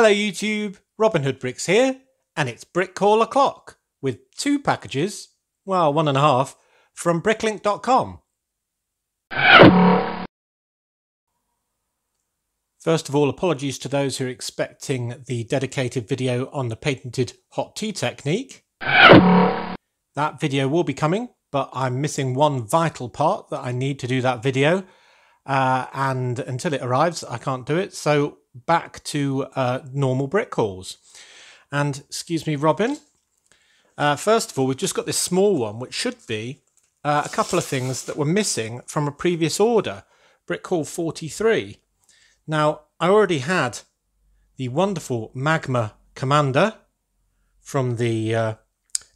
Hello YouTube, Robin Hood Bricks here, and it's Brick Call O'Clock with 2 packages, well 1.5, from Bricklink.com. First of all, apologies to those who are expecting the dedicated video on the patented hot tea technique. That video will be coming, but I'm missing one vital part that I need to do that video, and until it arrives I can't do it, so back to normal brick calls. And excuse me Robin, first of all we've just got this small one which should be a couple of things that were missing from a previous order, brick call 43. Now I already had the wonderful Magma Commander from the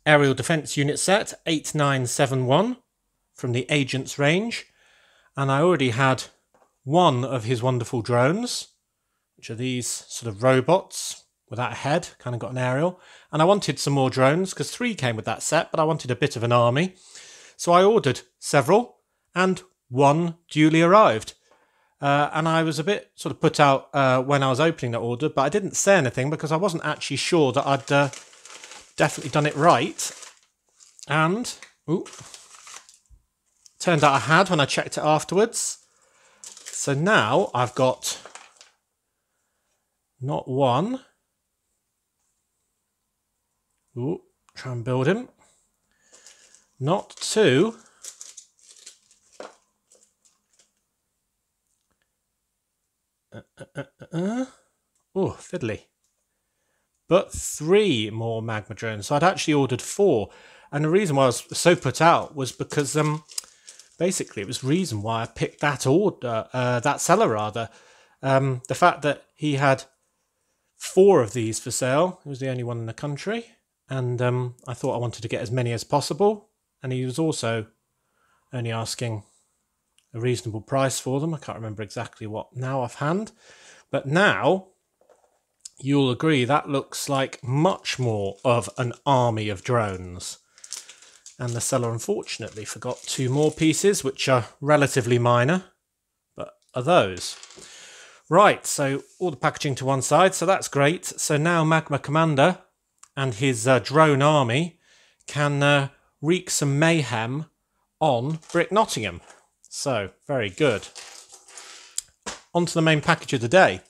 Aerial Defence Unit set 8971 from the Agents range, and I already had one of his wonderful drones, which are these sort of robots without a head, kind of got an aerial. And I wanted some more drones because 3 came with that set, but I wanted a bit of an army. So I ordered several and one duly arrived. And I was a bit sort of put out when I was opening that order, but I didn't say anything because I wasn't actually sure that I'd definitely done it right. And turned out I had when I checked it afterwards. So now I've got not one. Try and build him. Not 2. Fiddly. But 3 more Magma Drones. So I'd actually ordered 4. And the reason why I was so put out was because basically it was the reason why I picked that order, that seller rather. The fact that he had 4 of these for sale. He was the only one in the country, and I thought I wanted to get as many as possible, and he was also only asking a reasonable price for them. I can't remember exactly what now offhand, but now you'll agree that looks like much more of an army of drones. And the seller unfortunately forgot 2 more pieces, which are relatively minor, but are those. Right, so all the packaging to one side, so that's great. So now Magma Commander and his drone army can wreak some mayhem on Brick Nottingham. So, very good. On to the main package of the day.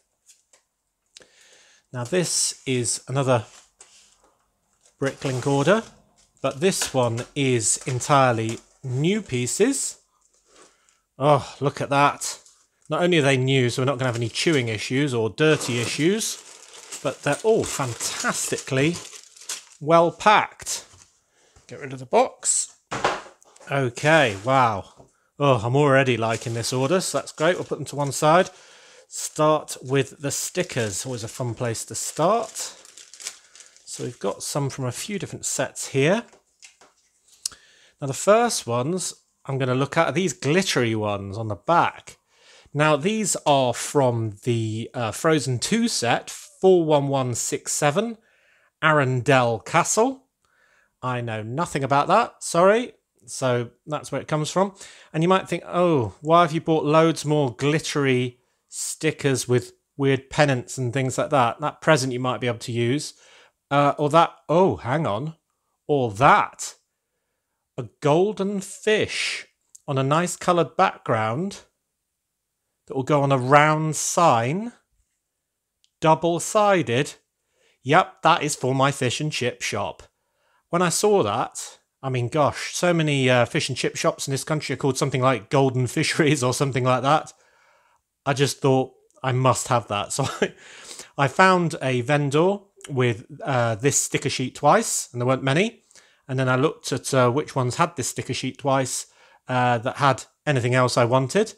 Now this is another Bricklink order, but this one is entirely new pieces. Oh, look at that. Not only are they new, so we're not going to have any chewing issues or dirty issues, but they're all fantastically well packed. Get rid of the box. Okay, wow. Oh, I'm already liking this order, so that's great. We'll put them to one side. Start with the stickers. Always a fun place to start. So we've got some from a few different sets here. Now the first ones I'm going to look at are these glittery ones on the back. Now these are from the Frozen 2 set, 41167, Arundel Castle. I know nothing about that, sorry. So that's where it comes from. And you might think, oh, why have you bought loads more glittery stickers with weird pennants and things like that? That present you might be able to use. Or that, oh, hang on. Or that. A golden fish on a nice coloured background that will go on a round sign, double-sided. Yep, that is for my fish and chip shop. When I saw that, I mean, gosh, so many fish and chip shops in this country are called something like Golden Fisheries or something like that. I just thought I must have that. So I found a vendor with this sticker sheet twice, and there weren't many. And then I looked at which ones had this sticker sheet twice that had anything else I wanted.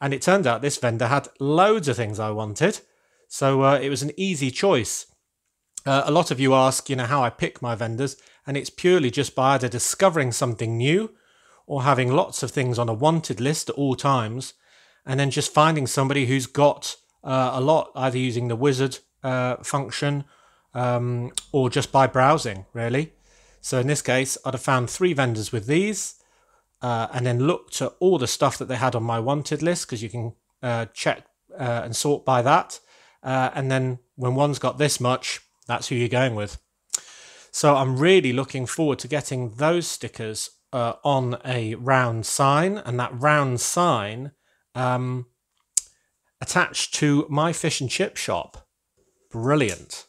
And it turned out this vendor had loads of things I wanted. So it was an easy choice. A lot of you ask, how I pick my vendors. And it's purely just by either discovering something new or having lots of things on a wanted list at all times. And then just finding somebody who's got a lot, either using the wizard function or just by browsing, really. So in this case, I'd have found 3 vendors with these. And then looked at all the stuff that they had on my wanted list, because you can check and sort by that. And then when one's got this much, that's who you're going with. So I'm really looking forward to getting those stickers on a round sign, and that round sign attached to my fish and chip shop. Brilliant.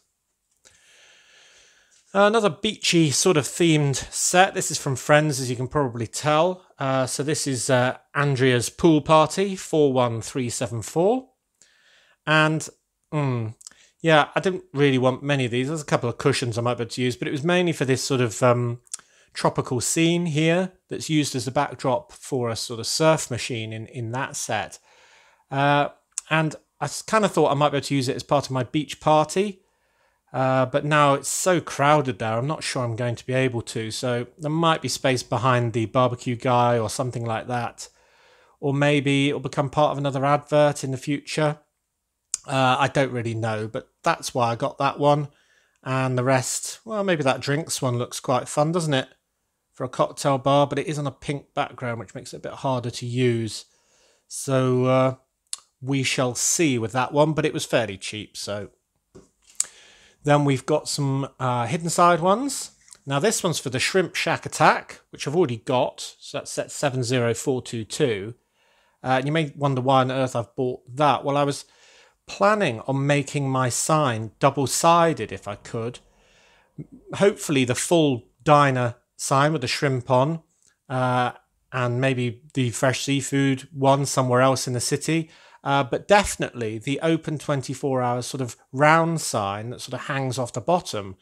Another beachy sort of themed set. This is from Friends, as you can probably tell. So this is Andrea's Pool Party 41374. And yeah, I didn't really want many of these. There's a couple of cushions I might be able to use, but it was mainly for this sort of tropical scene here that's used as a backdrop for a sort of surf machine in that set. And I kind of thought I might be able to use it as part of my beach party. But now it's so crowded there, I'm not sure I'm going to be able to. So there might be space behind the barbecue guy or something like that. Or maybe it'll become part of another advert in the future. I don't really know, but that's why I got that one. And the rest, well, maybe that drinks one looks quite fun, doesn't it? For a cocktail bar, but it is on a pink background, which makes it a bit harder to use. So we shall see with that one, but it was fairly cheap, so... Then we've got some hidden side ones. Now this one's for the Shrimp Shack Attack, which I've already got. So that's set 70422. And you may wonder why on earth I've bought that. Well, I was planning on making my sign double-sided if I could. Hopefully the full diner sign with the shrimp on, and maybe the fresh seafood one somewhere else in the city. But definitely the open 24 hours sort of round sign that sort of hangs off the bottom.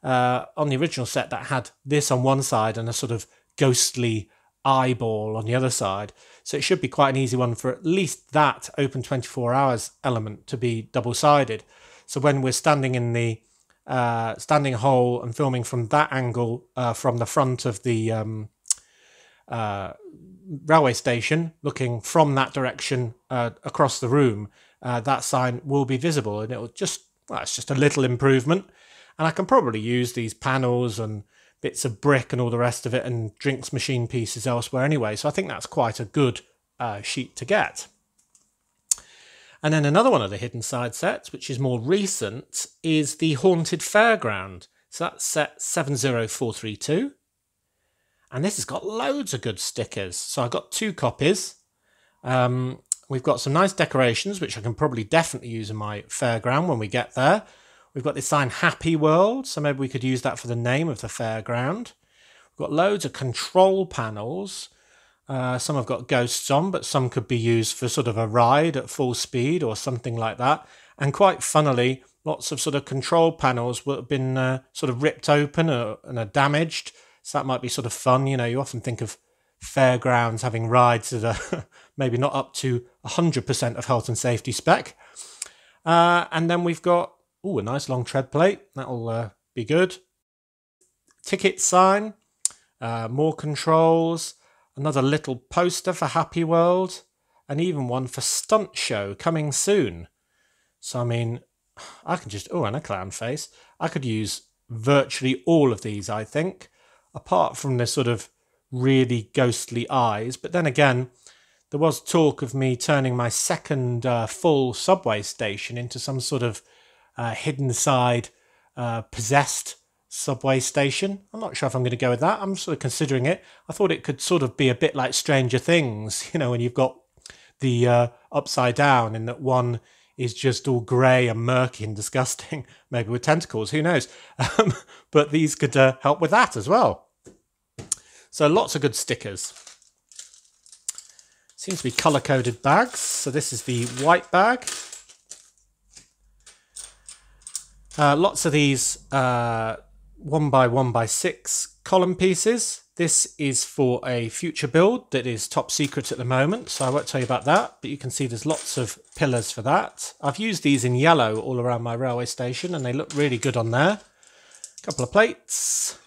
On the original set that had this on one side and a sort of ghostly eyeball on the other side. So it should be quite an easy one for at least that open 24 hours element to be double-sided. So when we're standing in the standing hole and filming from that angle from the front of the railway station, looking from that direction across the room, that sign will be visible, and it'll just, well, it's just a little improvement. And I can probably use these panels and bits of brick and all the rest of it and drinks machine pieces elsewhere anyway, so I think that's quite a good sheet to get. And then another one of the hidden side sets, which is more recent, is the Haunted Fairground. So that's set 70432. And this has got loads of good stickers. So I got 2 copies. We've got some nice decorations, which I can probably definitely use in my fairground when we get there. We've got this sign Happy World, so maybe we could use that for the name of the fairground. We've got loads of control panels. Some have got ghosts on, but some could be used for sort of a ride at full speed or something like that. And quite funnily, lots of sort of control panels that have been sort of ripped open and are damaged. So that might be sort of fun. You know, you often think of fairgrounds having rides that are maybe not up to 100% of health and safety spec. And then we've got, a nice long tread plate. That'll be good. Ticket sign, more controls, another little poster for Happy World, and even one for Stunt Show coming soon. So, I mean, I can just, and a clown face. I could use virtually all of these, I think, apart from the sort of really ghostly eyes. But then again, there was talk of me turning my second full subway station into some sort of hidden side possessed subway station. I'm not sure if I'm going to go with that. I'm sort of considering it. I thought it could sort of be a bit like Stranger Things, you know, when you've got the upside down and that one is just all grey and murky and disgusting, maybe with tentacles, who knows. But these could help with that as well. So lots of good stickers. Seems to be colour-coded bags. So this is the white bag. Lots of these 1x1x6 column pieces. This is for a future build that is top secret at the moment, so I won't tell you about that, but you can see there's lots of pillars for that. I've used these in yellow all around my railway station and they look really good on there. A couple of plates,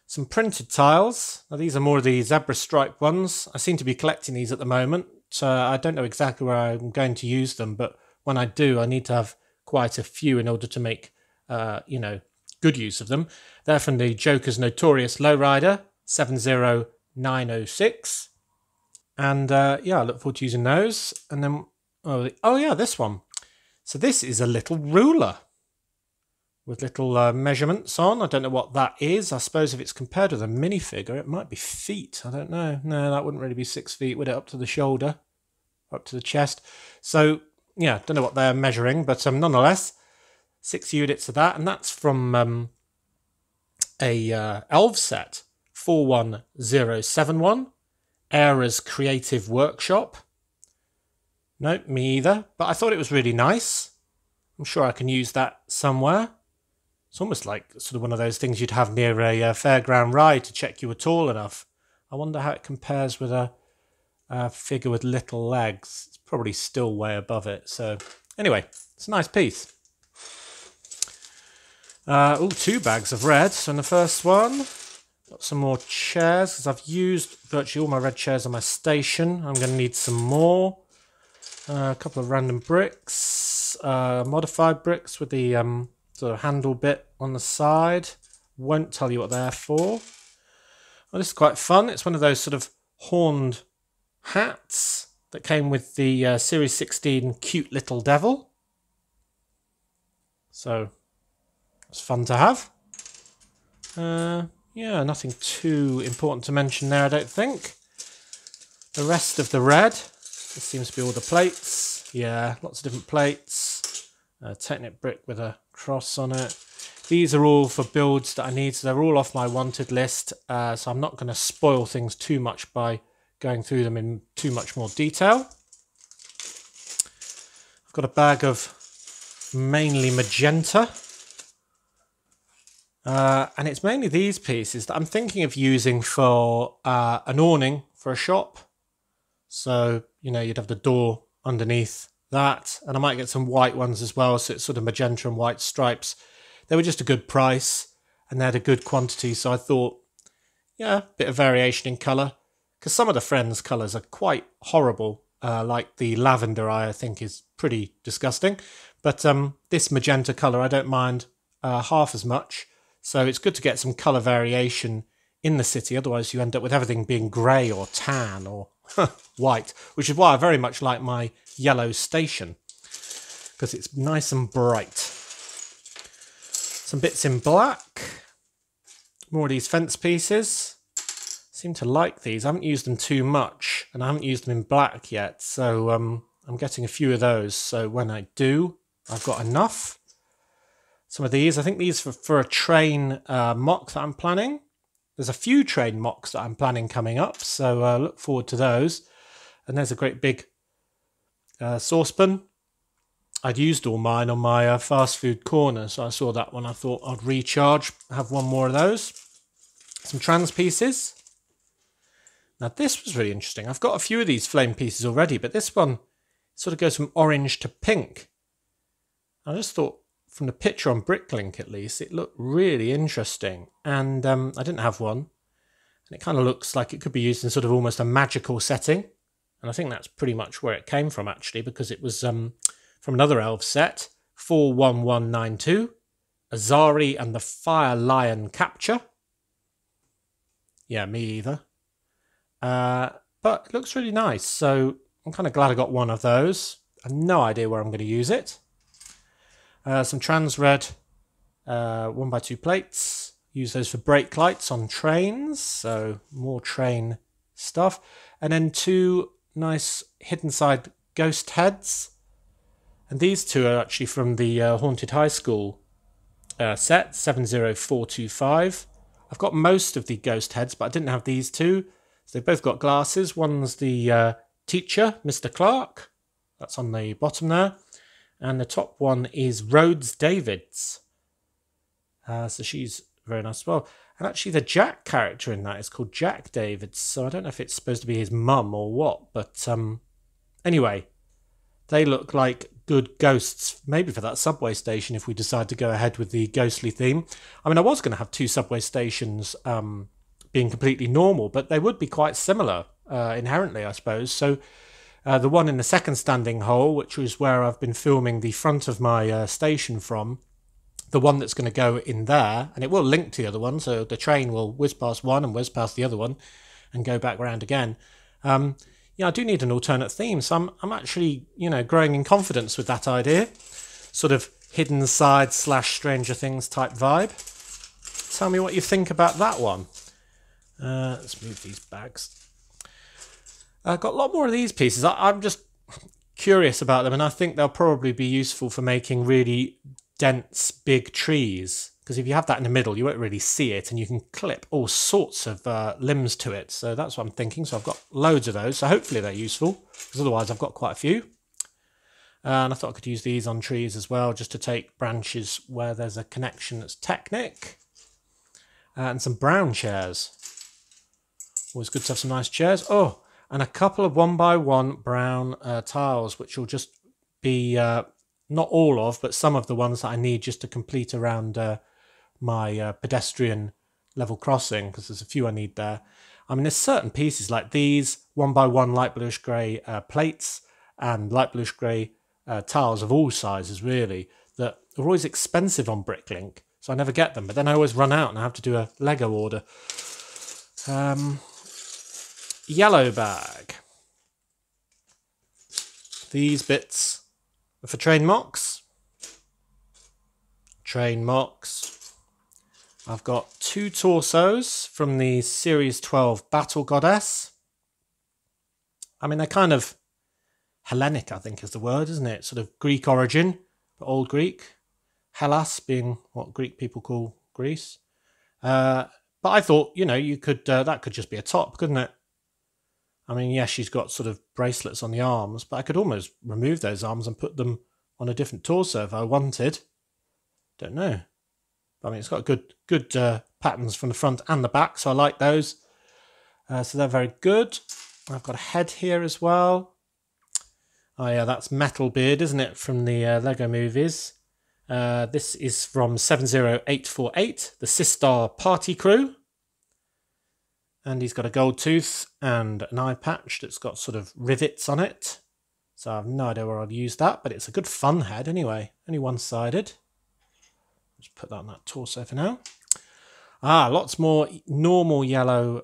some printed tiles. Now these are more of the zebra stripe ones. I seem to be collecting these at the moment, so I don't know exactly where I'm going to use them, but when I do, I need to have quite a few in order to make good use of them. They're from the Joker's Notorious Lowrider 70906, and I look forward to using those. And then this one, So this is a little ruler with little measurements on. I don't know what that is. I suppose if it's compared with a minifigure, it might be feet. I don't know. No, that wouldn't really be 6 feet, would it? Up to the shoulder, up to the chest. So, yeah, don't know what they're measuring, but nonetheless, 6 units of that. And that's from a Elves set, 41071. Era's Creative Workshop. No, me either. But I thought it was really nice. I'm sure I can use that somewhere. It's almost like sort of one of those things you'd have near a fairground ride to check you were tall enough. I wonder how it compares with a figure with little legs. It's probably still way above it. So anyway, it's a nice piece. 2 bags of red. So in the first one, got some more chairs because I've used virtually all my red chairs on my station. I'm going to need some more. A couple of random bricks, modified bricks with the sort of handle bit on the side. Won't tell you what they're for. Well, this is quite fun. It's one of those sort of horned hats that came with the Series 16 cute little devil. So it's fun to have. Yeah, nothing too important to mention there, I don't think. The rest of the red, this seems to be all the plates. Yeah, lots of different plates. Technic brick with a cross on it. These are all for builds that I need, so they're all off my wanted list. So I'm not going to spoil things too much by going through them in too much more detail. I've got a bag of mainly magenta. And it's mainly these pieces that I'm thinking of using for an awning for a shop. So, you know, you'd have the door underneath that, and I might get some white ones as well, so it's sort of magenta and white stripes. They were just a good price, and they had a good quantity, so I thought, yeah, a bit of variation in colour, because some of the Friends colours are quite horrible, like the lavender I think is pretty disgusting, but this magenta colour I don't mind half as much, so it's good to get some colour variation in the city, otherwise you end up with everything being grey or tan or white, which is why I very much like my yellow station, because it's nice and bright. Some bits in black, more of these fence pieces. Seem to like these. I haven't used them too much, and I haven't used them in black yet, so I'm getting a few of those, so when I do, I've got enough. Some of these, I think these for a train mock that I'm planning. There's a few train mocks that I'm planning coming up, so look forward to those. And there's a great big saucepan. I'd used all mine on my fast food corner, so I saw that one. I thought I'd recharge, have one more of those. Some trans pieces. Now this was really interesting. I've got a few of these flame pieces already, but this one sort of goes from orange to pink. I just thought, from the picture on Bricklink at least, it looked really interesting. And I didn't have one. And it kind of looks like it could be used in sort of almost a magical setting. And I think that's pretty much where it came from, actually, because it was from another Elf set, 41192, Azari and the Fire Lion Capture. Yeah, me either. But it looks really nice, so I'm kind of glad I got one of those. I have no idea where I'm going to use it. Some trans red 1x2 plates. Use those for brake lights on trains, so more train stuff. And then 2 nice hidden side ghost heads. And these 2 are actually from the Haunted High School set, 70425. I've got most of the ghost heads, but I didn't have these 2. So they've both got glasses. One's the teacher, Mr. Clark. That's on the bottom there. And the top one is Rhodes Davids. So she's very nice as well. And actually the Jack character in that is called Jack Davids. So I don't know if it's supposed to be his mum or what. But anyway, they look like good ghosts. Maybe for that subway station if we decide to go ahead with the ghostly theme. I mean, I was going to have 2 subway stations being completely normal. But they would be quite similar inherently, I suppose. So the one in the second standing hole, which was where I've been filming the front of my station from, the one that's going to go in there, and it will link to the other one, so the train will whiz past one and whiz past the other one and go back round again. yeah, I do need an alternate theme. So I'm actually, you know, growing in confidence with that idea. Sort of hidden side / Stranger Things type vibe. Tell me what you think about that one. Let's move these bags. I've got a lot more of these pieces. I'm just curious about them, and I think they'll probably be useful for making really dense, big trees. Because if you have that in the middle, you won't really see it, and you can clip all sorts of limbs to it. So that's what I'm thinking. So I've got loads of those. So hopefully they're useful, because otherwise I've got quite a few. And I thought I could use these on trees as well, just to take branches where there's a connection that's Technic. And some brown chairs. Always good to have some nice chairs. Oh, and a couple of 1x1 brown tiles, which will just be not all of, but some of the ones that I need just to complete around my pedestrian level crossing, because there's a few I need there. I mean, there's certain pieces like these 1x1 light bluish grey plates and light bluish grey tiles of all sizes, really, that are always expensive on Bricklink, so I never get them. But then I always run out and I have to do a Lego order. Yellow bag. These bits are for train mocks. Train mocks. I've got 2 torsos from the Series 12 Battle Goddess. I mean, they're kind of Hellenic, I think is the word, isn't it? Sort of Greek origin, but Old Greek. Hellas being what Greek people call Greece. But I thought, you know, you could that could just be a top, couldn't it? I mean, yeah, she's got sort of bracelets on the arms, but I could almost remove those arms and put them on a different torso if I wanted. Don't know. I mean, it's got good patterns from the front and the back, so I like those. So they're very good. I've got a head here as well. Oh yeah, that's Metalbeard, isn't it, from the Lego movies? This is from 70848, the Sistar Party Crew. And he's got a gold tooth and an eye patch that's got sort of rivets on it. So I have no idea where I'd use that, but it's a good fun head anyway. Only one-sided. Just put that on that torso for now. Lots more normal yellow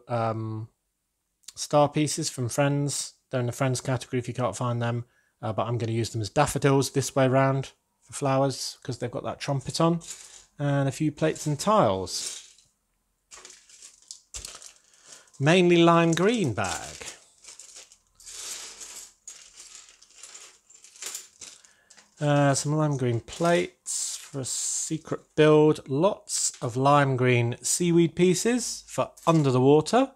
star pieces from Friends. They're in the Friends category if you can't find them. But I'm going to use them as daffodils this way round for flowers because they've got that trumpet on. And a few plates and tiles. Mainly lime green bag. Some lime green plates for a secret build. Lots of lime green seaweed pieces for under the water.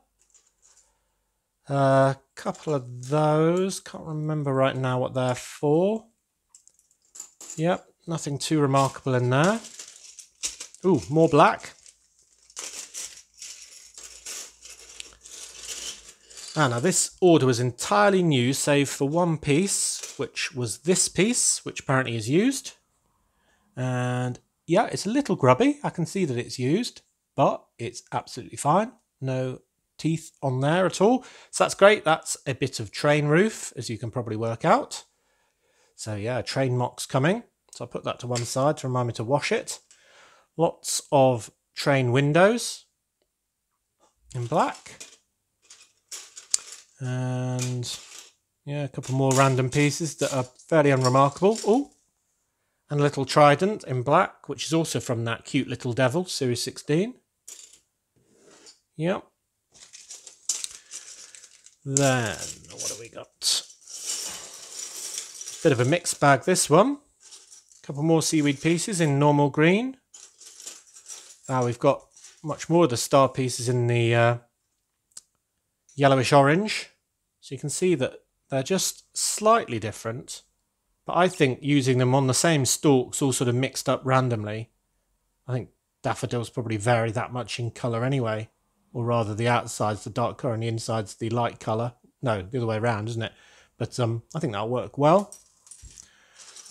A couple of those. Can't remember right now what they're for. Yep, nothing too remarkable in there. Ooh, more black. Now this order was entirely new, save for one piece, which was this piece, which apparently is used. And yeah, it's a little grubby. I can see that it's used, but it's absolutely fine. No teeth on there at all. So that's great. That's a bit of train roof, as you can probably work out. So yeah, train mock's coming. So I'll put that to one side to remind me to wash it. Lots of train windows in black. And yeah, a couple more random pieces that are fairly unremarkable. Oh, and a little trident in black, which is also from that cute little devil, Series 16. Yep. Then, what have we got? Bit of a mixed bag, this one. A couple more seaweed pieces in normal green. We've got much more of the star pieces in the yellowish orange. So you can see that they're just slightly different. But I think using them on the same stalks, all sort of mixed up randomly, I think daffodils probably vary that much in colour anyway. Or rather, the outside's the dark colour and the inside's the light colour. No, the other way around, isn't it? But I think that'll work well.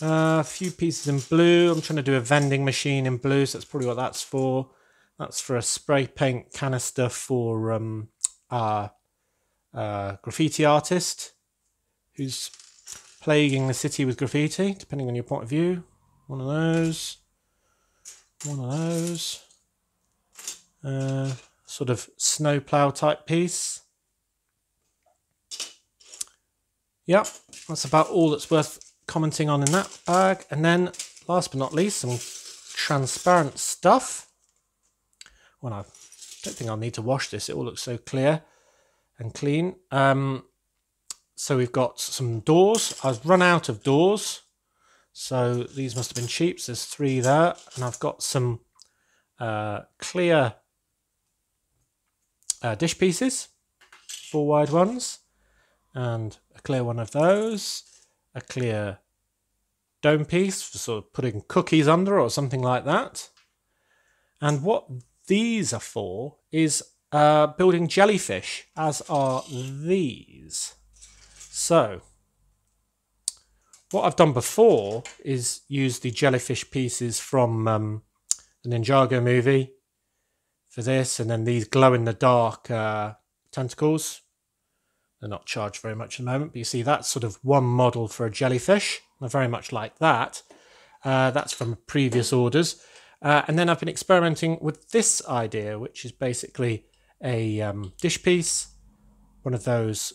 A few pieces in blue. I'm trying to do a vending machine in blue, so that's probably what that's for. That's for a spray paint canister for graffiti artist who's plaguing the city with graffiti, depending on your point of view. One of those. One of those. Sort of snowplow type piece. Yep, that's about all that's worth commenting on in that bag. And then, last but not least, some transparent stuff. Well, I don't think I'll need to wash this. It all looks so clear and clean. So we've got some doors. I've run out of doors, so these must have been cheap. So there's 3 there, and I've got some clear dish pieces, 4 wide ones, and a clear one of those, a clear dome piece for sort of putting cookies under or something like that. And what these are for is building jellyfish, as are these. So what I've done before is use the jellyfish pieces from the Ninjago movie for this, and then these glow-in-the-dark tentacles. They're not charged very much at the moment, but you see that's sort of one model for a jellyfish. They're very much like that. That's from previous orders. And then I've been experimenting with this idea, which is basically a dish piece, one of those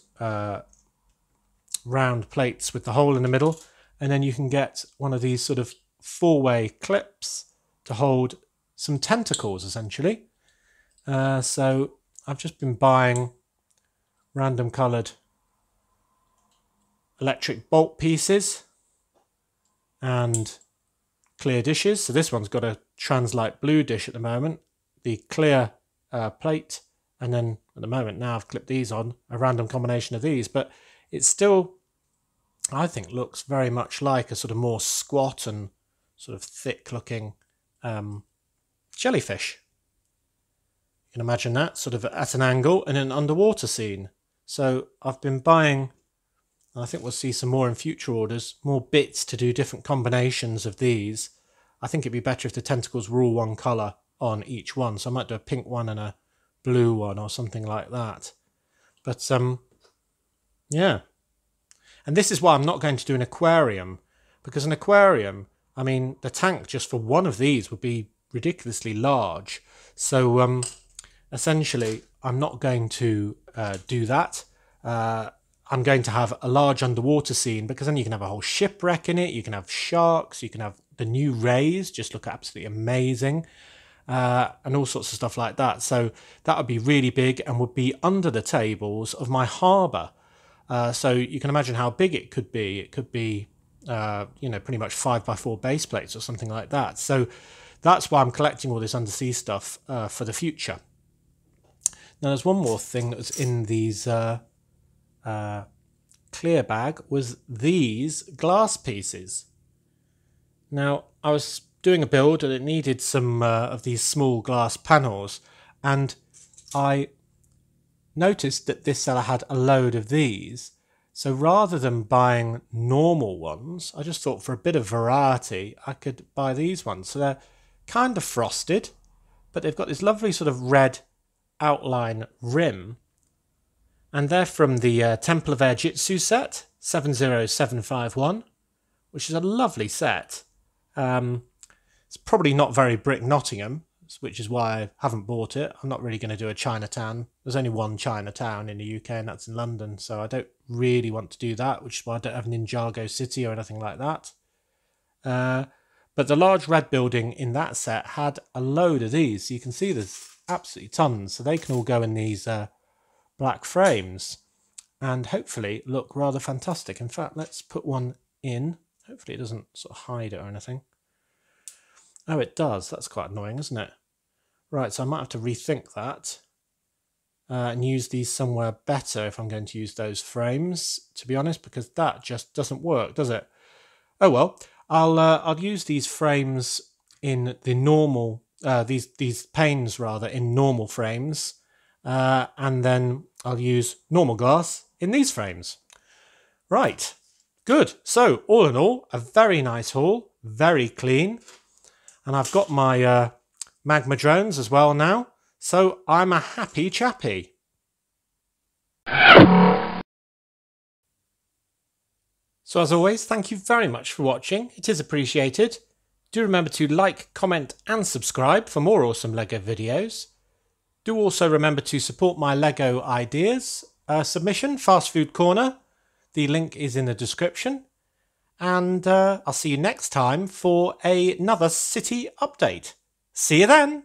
round plates with the hole in the middle, and then you can get one of these sort of 4-way clips to hold some tentacles, essentially. So I've just been buying random coloured electric bolt pieces and clear dishes. So this one's got a translight blue dish at the moment, the clear plate, and then at the moment now I've clipped these on, a random combination of these, but it still, I think, looks very much like a sort of more squat and sort of thick looking jellyfish. You can imagine that sort of at an angle in an underwater scene. So I've been buying, and I think we'll see some more in future orders, more bits to do different combinations of these. I think it'd be better if the tentacles were all one colour on each one. So I might do a pink one and a blue one or something like that. But yeah. And this is why I'm not going to do an aquarium, because an aquarium, I mean, the tank just for one of these would be ridiculously large. So essentially, I'm not going to do that. I'm going to have a large underwater scene, because then you can have a whole shipwreck in it. You can have sharks. You can have the new rays, just look absolutely amazing. And all sorts of stuff like that. So that would be really big and would be under the tables of my harbour. So you can imagine how big it could be. It could be, you know, pretty much 5x4 base plates or something like that. So that's why I'm collecting all this undersea stuff for the future. Now, there's one more thing that was in these clear bag, was these glass pieces. Now, I was doing a build and it needed some of these small glass panels, and I noticed that this seller had a load of these. So rather than buying normal ones, I just thought for a bit of variety I could buy these ones. So they're kind of frosted, but they've got this lovely sort of red outline rim, and they're from the Temple of Airjitzu set 70751, which is a lovely set. It's probably not very Brick Nottingham, which is why I haven't bought it. I'm not really going to do a Chinatown. There's only one Chinatown in the UK, and that's in London, so I don't really want to do that, which is why I don't have Ninjago City or anything like that. But the large red building in that set had a load of these, so you can see there's absolutely tons. So they can all go in these black frames and hopefully look rather fantastic. In fact, let's put one in. Hopefully it doesn't sort of hide it or anything. Oh, it does. That's quite annoying, isn't it? Right, so I might have to rethink that and use these somewhere better if I'm going to use those frames, to be honest, because that just doesn't work, does it? Oh well, I'll use these frames in the normal, these panes rather, in normal frames, and then I'll use normal glass in these frames. Right, good. So all in all, a very nice haul, very clean. And I've got my Magma Drones as well now, so I'm a happy chappy. So as always, thank you very much for watching. It is appreciated. Do remember to like, comment and subscribe for more awesome LEGO videos. Do also remember to support my LEGO ideas submission, Fast Food Corner. The link is in the description. And I'll see you next time for another city update. See you then!